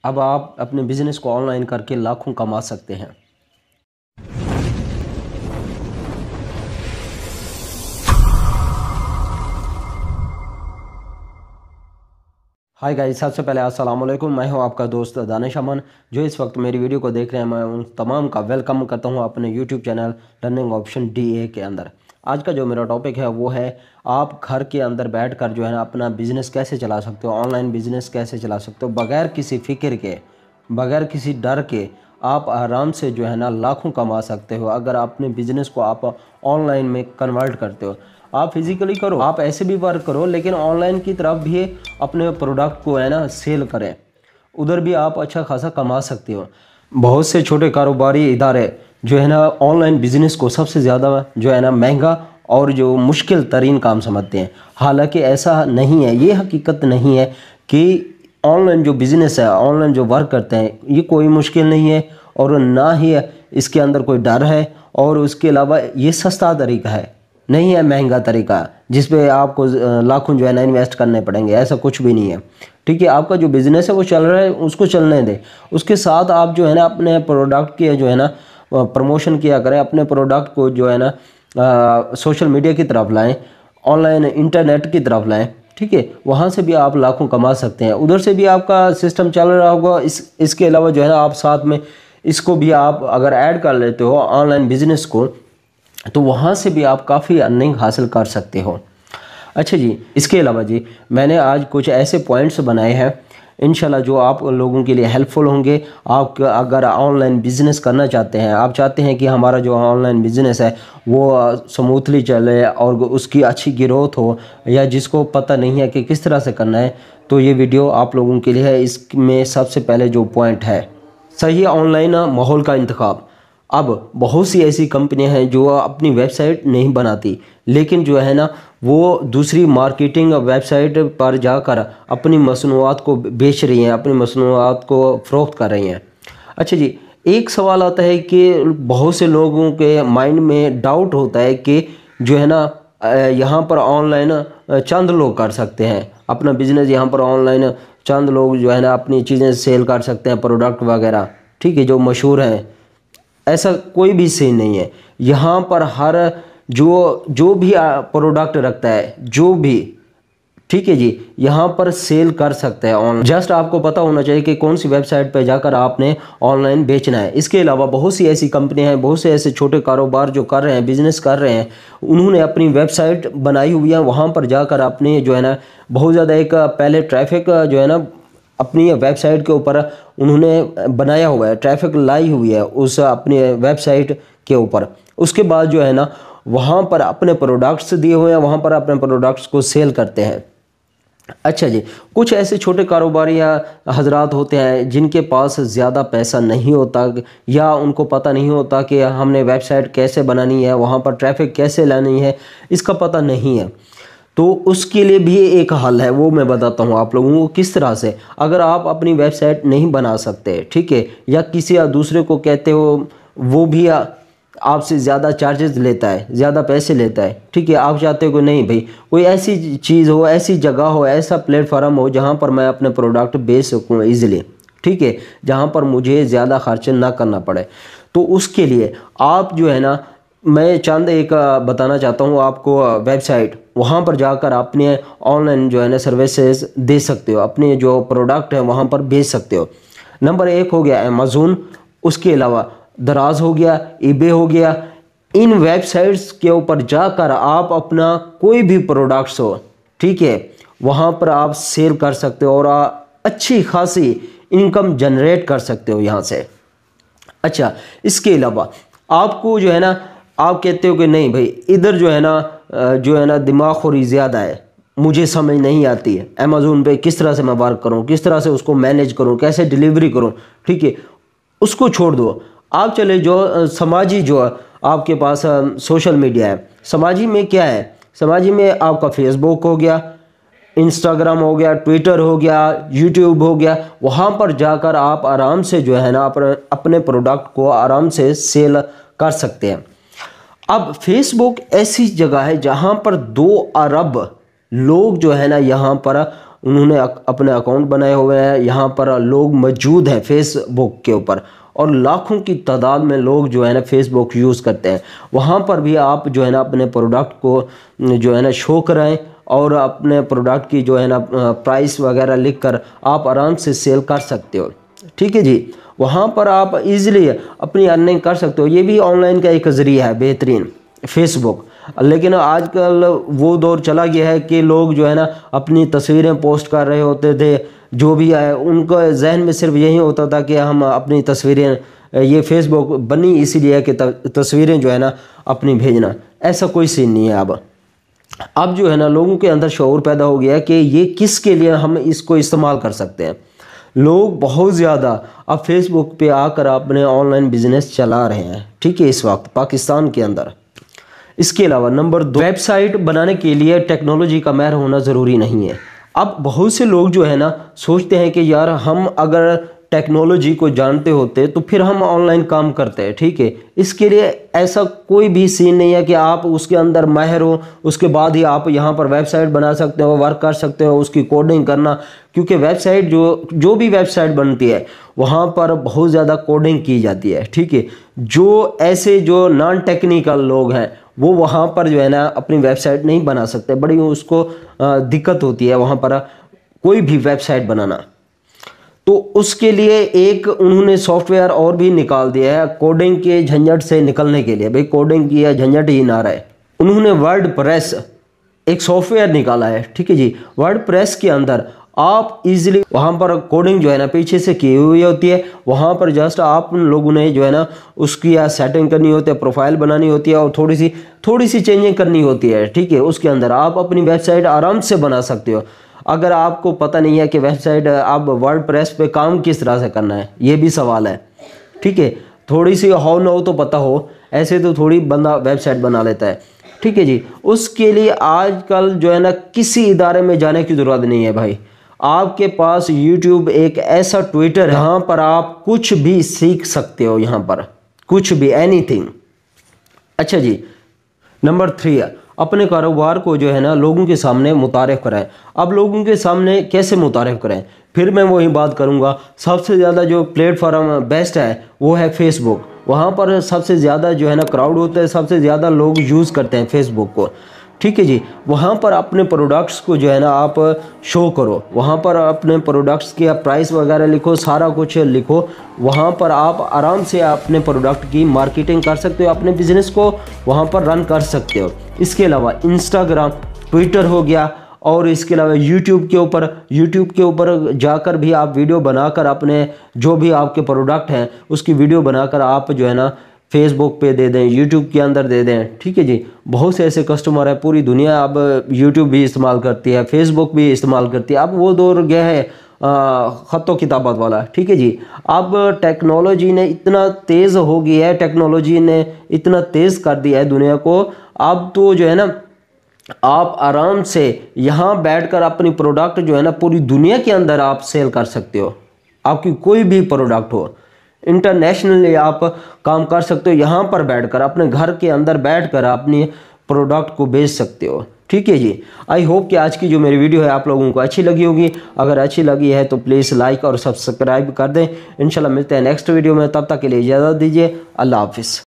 اب آپ اپنے بزنس کو آن لائن کر کے لاکھوں کما سکتے ہیں۔ ہائی گائز، سب سے پہلے السلام علیکم۔ میں ہوں آپ کا دوست دانش امن، جو اس وقت میری ویڈیو کو دیکھ رہے ہیں۔ میں ان تمام کا ویلکم کرتا ہوں اپنے YouTube channel learning option DA کے اندر۔ آج کا جو میرا ٹاپک ہے وہ ہے آپ گھر کے اندر بیٹھ کر جو ہے نا اپنا بزنس کیسے چلا سکتے ہو، آن لائن بزنس کیسے چلا سکتے ہو بغیر کسی فکر کے، بغیر کسی ڈر کے۔ آپ آرام سے جو ہے نا لاکھوں کما سکتے ہو اگر اپنے بزنس کو آپ آن لائن میں کنورٹ کرتے ہو۔ آپ فزیکلی کرو، آپ ایسے بھی ورک کرو، لیکن آن لائن کی طرف بھی اپنے پروڈکٹ کو ہے نا سیل کریں، ادھر بھی آپ اچھا خاصا کما سکتے ہو۔ بہت سے چھوٹے کاروباری ادارے جو ہے نا آن لائن بزنس کو سب سے زیادہ جو ہے نا مہنگا اور جو مشکل ترین کام سمجھتے ہیں، حالانکہ ایسا نہیں ہے۔ یہ حقیقت نہیں ہے کہ آن لائن جو بزنس ہے، آن لائن جو ورک کرتے ہیں، یہ کوئی مشکل نہیں ہے اور نہ ہی اس کے اندر کوئی ڈر ہے، اور اس کے علاوہ یہ سستا طریقہ ہے، نہیں ہے مہنگا طریقہ جس پہ آپ کو لاکھوں جو ہے نا انویسٹ کرنے پڑیں گے۔ ایسا کچھ بھی نہیں ہے، ٹھیک ہے۔ آپ کا جو بزنس ہے وہ چل رہا ہے، اس کو چلنے دیں۔ اس کے ساتھ آپ جو ہے نا اپنے پروڈکٹ کی جو ہے نا پروموشن کیا کریں، اپنے پروڈکٹ کو جو ہے نا سوشل میڈیا کی طرف لائیں، آن لائن انٹرنیٹ کی طرف لائیں، ٹھیک ہے۔ وہاں سے بھی آپ لاکھوں کما سکتے ہیں، ادھر سے بھی آپ کا سسٹم چل رہا ہوگا۔ اس کے علاوہ جو ہے نا آپ ساتھ میں اس کو بھی آپ اگر ایڈ کر لیتے ہو آن لائن بزنس کو، تو وہاں سے بھی آپ کافی ارننگ حاصل کر سکتے ہو۔ اچھا جی، اس کے علاوہ جی میں نے آج کچھ ایسے پوائنٹس بنائے ہیں انشاءاللہ جو آپ لوگوں کے لیے ہیلپ فل ہوں گے۔ آپ اگر آن لائن بزنس کرنا چاہتے ہیں، آپ چاہتے ہیں کہ ہمارا جو آن لائن بزنس ہے وہ سموتھلی چلے اور اس کی اچھی گروتھ ہو، یا جس کو پتہ نہیں ہے کہ کس طرح سے کرنا ہے، تو یہ ویڈیو آپ لوگوں کے لیے ہے۔ اس میں سب سے پہلے جو پوائنٹ ہے، صحیح آن لائن ماحول کا انتخاب۔ اب بہت سی ایسی کمپنیاں ہیں جو اپنی ویب سائٹ نہیں بناتی، لیکن جو ہے نا وہ دوسری مارکیٹنگ ویب سائٹ پر جا کر اپنی مصنوعات کو بیچ رہی ہیں، اپنی مصنوعات کو فروخت کر رہی ہیں۔ اچھا جی، ایک سوال آتا ہے کہ بہت سے لوگوں کے مائنڈ میں ڈاؤٹ ہوتا ہے کہ جو ہے نا یہاں پر آن لائن چند لوگ کر سکتے ہیں اپنا بزنس، یہاں پر آن لائن چند لوگ جو ہے نا اپنی چیزیں سیل کر سکتے ہیں، پروڈکٹ وغیرہ، ٹھیک ہے، جو مشہور ہیں۔ ایسا کوئی بھی صحیح نہیں ہے۔ یہاں پر ہر جو بھی پروڈکٹ رکھتا ہے، جو بھی، ٹھیک ہے جی، یہاں پر سیل کر سکتا ہے آن لائن۔ جسٹ آپ کو پتہ ہونا چاہیے کہ کون سی ویب سائٹ پہ جا کر آپ نے آن لائن بیچنا ہے۔ اس کے علاوہ بہت سی ایسی کمپنیاں ہیں، بہت سے ایسے چھوٹے کاروبار جو کر رہے ہیں، بزنس کر رہے ہیں، انہوں نے اپنی ویب سائٹ بنائی ہوئی ہے، وہاں پر جا کر اپنے جو ہے نا بہت زیادہ ایک پہلے ٹریفک جو ہے نا اپنی ویب سائٹ کے اوپر انہوں نے بنایا ہوا ہے، ٹریفک لائی ہوئی ہے اس اپنی ویب سائٹ کے اوپر۔ اس کے بعد جو ہے نا وہاں پر اپنے پروڈکٹس دیے ہوئے ہیں، وہاں پر اپنے پروڈکٹس کو سیل کرتے ہیں۔ اچھا جی، کچھ ایسے چھوٹے کاروباری حضرات ہوتے ہیں جن کے پاس زیادہ پیسہ نہیں ہوتا، یا ان کو پتہ نہیں ہوتا کہ ہم نے ویب سائٹ کیسے بنانی ہے، وہاں پر ٹریفک کیسے لانی ہے، اس کا پتہ نہیں ہے۔ تو اس کے لیے بھی ایک حل ہے، وہ میں بتاتا ہوں آپ لوگوں کو کس طرح سے۔ اگر آپ اپنی ویب سائٹ نہیں بنا سکتے، ٹھیک ہے، یا کسی دوسرے کو کہتے ہو، وہ بھی آپ سے زیادہ چارجز لیتا ہے، زیادہ پیسے لیتا ہے، ٹھیک ہے، آپ چاہتے ہو کہ نہیں بھائی کوئی ایسی چیز ہو، ایسی جگہ ہو، ایسا پلیٹ فارم ہو جہاں پر میں اپنے پروڈکٹ بیچ سکوں ایزیلی، ٹھیک ہے، جہاں پر مجھے زیادہ خرچ نہ کرنا پڑے۔ تو اس کے لیے آپ جو ہے نا، میں چند ایک بتانا چاہتا ہوں آپ کو ویب سائٹ، وہاں پر جا کر اپنے آن لائن جو ہے نا سروسز دے سکتے ہو، اپنے جو پروڈکٹ ہیں وہاں پر بیچ سکتے ہو۔ نمبر 1 ہو گیا امیزون، اس کے علاوہ دراز ہو گیا، ای بے ہو گیا۔ ان ویب سائٹس کے اوپر جا کر آپ اپنا کوئی بھی پروڈکٹس ہو، ٹھیک ہے، وہاں پر آپ سیل کر سکتے ہو اور اچھی خاصی انکم جنریٹ کر سکتے ہو یہاں سے۔ اچھا، اس کے علاوہ آپ کو جو ہے نا، آپ کہتے ہو کہ نہیں بھائی ادھر جو ہے نا دماغ خوری زیادہ ہے، مجھے سمجھ نہیں آتی ہے امیزون پہ کس طرح سے میں ورک کروں، کس طرح سے اس کو مینیج کروں، کیسے ڈیلیوری کروں، ٹھیک ہے، اس کو چھوڑ دو۔ آپ چلے جو سماجی جو آپ کے پاس سوشل میڈیا ہے، سماجی میں کیا ہے، سماجی میں آپ کا فیس بک ہو گیا، انسٹاگرام ہو گیا، ٹویٹر ہو گیا، یوٹیوب ہو گیا، وہاں پر جا کر آپ آرام سے جو ہے نا اپنے پروڈکٹ کو آرام سے سیل کر سکتے ہیں۔ اب فیس بک ایسی جگہ ہے جہاں پر 2 ارب لوگ جو ہے نا یہاں پر انہوں نے اپنے اکاؤنٹ بنائے ہوئے ہیں، یہاں پر لوگ موجود ہیں فیس بک کے اوپر، اور لاکھوں کی تعداد میں لوگ جو ہے نا فیس بک یوز کرتے ہیں۔ وہاں پر بھی آپ جو ہے نا اپنے پروڈکٹ کو جو ہے نا شو کرائیں، اور اپنے پروڈکٹ کی جو ہے نا پرائس وغیرہ لکھ کر آپ آرام سے سیل کر سکتے ہو، ٹھیک ہے جی۔ وہاں پر آپ ایزیلی اپنی ارننگ کر سکتے ہو، یہ بھی آن لائن کا ایک ذریعہ ہے بہترین، فیس بک۔ لیکن آج کل وہ دور چلا گیا ہے کہ لوگ جو ہے نا اپنی تصویریں پوسٹ کر رہے ہوتے تھے، جو بھی ہے ان کو ذہن میں صرف یہی ہوتا تھا کہ ہم اپنی تصویریں، یہ فیس بک بنی اسی لیے کہ تصویریں جو ہے نا اپنی بھیجنا، ایسا کوئی سین نہیں ہے۔ اب جو ہے نا لوگوں کے اندر شعور پیدا ہو گیا ہے کہ یہ کس کے لیے ہم اس کو استعمال کر سکتے ہیں۔ لوگ بہت زیادہ اب فیس بک پہ آ کر اپنے آن لائن بزنس چلا رہے ہیں، ٹھیک ہے، اس وقت پاکستان کے اندر۔ اس کے علاوہ نمبر 2، ویب سائٹ بنانے کے لیے ٹیکنالوجی کا ماہر ہونا ضروری نہیں ہے۔ اب بہت سے لوگ جو ہے نا سوچتے ہیں کہ یار ہم اگر ٹیکنالوجی کو جانتے ہوتے تو پھر ہم آن لائن کام کرتے ہیں، ٹھیک ہے۔ اس کے لیے ایسا کوئی بھی سین نہیں ہے کہ آپ اس کے اندر ماہر ہو اس کے بعد ہی آپ یہاں پر ویب سائٹ بنا سکتے ہو، ورک کر سکتے ہو، اس کی کوڈنگ کرنا، کیونکہ ویب سائٹ جو بھی ویب سائٹ بنتی ہے وہاں پر بہت زیادہ کوڈنگ کی جاتی ہے، ٹھیک ہے۔ جو نان ٹیکنیکل لوگ ہیں وہ وہاں پر جو ہے نا اپنی ویب سائٹ نہیں بنا سکتے، بڑی اس کو دقت ہوتی ہے وہاں پر کوئی بھی ویب سائٹ بنانا۔ تو اس کے لیے ایک انہوں نے سافٹ ویئر اور بھی نکال دیا ہے کوڈنگ کے جھنجھٹ سے نکلنے کے لیے، بھئی کوڈنگ کی جھنجھٹ ہی نہ رہے۔ انہوں نے ورڈ پریس ایک سافٹ ویئر نکالا ہے، ٹھیک ہے جی۔ ورڈ پریس کے اندر آپ ایزیلی وہاں پر کوڈنگ جو ہے نا پیچھے سے کی ہوئی ہوتی ہے، وہاں پر جسٹ آپ لوگوں نے جو ہے نا اس کی سیٹنگ کرنی ہوتی ہے، پروفائل بنانی ہوتی ہے، اور تھوڑی سی چینجنگ کرنی ہوتی ہے، ٹھیک ہے۔ اس کے اندر آپ اپنی ویب سائٹ آرام سے بنا سکتے ہو۔ اگر آپ کو پتہ نہیں ہے کہ ویب سائٹ آپ ورڈ پریس پہ کام کس طرح سے کرنا ہے، یہ بھی سوال ہے، ٹھیک ہے۔ تھوڑی سی ہو نہ ہو تو پتہ ہو، ایسے تو تھوڑی بندہ ویب سائٹ بنا لیتا ہے، ٹھیک ہے جی۔ اس کے لیے آج کل جو ہے نا کسی ادارے میں جانے کی ضرورت نہیں ہے بھائی، آپ کے پاس یوٹیوب ایک ایسا ٹویٹر ہے جہاں پر آپ کچھ بھی سیکھ سکتے ہو، یہاں پر کچھ بھی، اینی تھنگ۔ اچھا جی، نمبر 3 ہے اپنے کاروبار کو جو ہے نا لوگوں کے سامنے متعارف کرائیں۔ اب لوگوں کے سامنے کیسے متعارف کرائیں؟ پھر میں وہی بات کروں گا، سب سے زیادہ جو پلیٹ فارم بیسٹ ہے وہ ہے فیس بک۔ وہاں پر سب سے زیادہ جو ہے نا کراؤڈ ہوتا ہے، سب سے زیادہ لوگ یوز کرتے ہیں فیس بک کو، ٹھیک ہے جی۔ وہاں پر اپنے پروڈکٹس کو جو ہے نا آپ شو کرو، وہاں پر اپنے پروڈکٹس کی پرائس وغیرہ لکھو، سارا کچھ لکھو، وہاں پر آپ آرام سے اپنے پروڈکٹ کی مارکیٹنگ کر سکتے ہو، اپنے بزنس کو وہاں پر رن کر سکتے ہو۔ اس کے علاوہ انسٹاگرام، ٹویٹر ہو گیا، اور اس کے علاوہ یوٹیوب کے اوپر جا کر بھی آپ ویڈیو بنا کر اپنے جو بھی آپ کے پروڈکٹ ہیں اس کی ویڈیو بنا کر آپ جو ہے نا فیس بک پہ دے دیں، یوٹیوب کے اندر دے دیں، ٹھیک ہے جی۔ بہت سے ایسے کسٹمر ہیں، پوری دنیا اب یوٹیوب بھی استعمال کرتی ہے، فیس بک بھی استعمال کرتی ہے۔ اب وہ دور گیا ہے خط و کتابت والا، ٹھیک ہے جی۔ اب ٹیکنالوجی نے اتنا تیز ہو گیا ہے، ٹیکنالوجی نے اتنا تیز کر دیا ہے دنیا کو، اب تو جو ہے نا آپ آرام سے یہاں بیٹھ کر اپنی پروڈکٹ جو ہے نا پوری دنیا کے اندر آپ سیل کر سکتے ہو، آپ کی کوئی بھی پروڈکٹ ہو، انٹرنیشنلی آپ کام کر سکتے ہو، یہاں پر بیٹھ کر اپنے گھر کے اندر بیٹھ کر اپنی پروڈکٹ کو بیچ سکتے ہو، ٹھیک ہے جی۔ آئی ہوپ کہ آج کی جو میری ویڈیو ہے آپ لوگوں کو اچھی لگی ہوگی، اگر اچھی لگی ہے تو پلیز لائک اور سبسکرائب کر دیں۔ انشاءاللہ ملتے ہیں نیکسٹ ویڈیو میں، تب تک کے لیے اجازت دیجیے، اللہ حافظ۔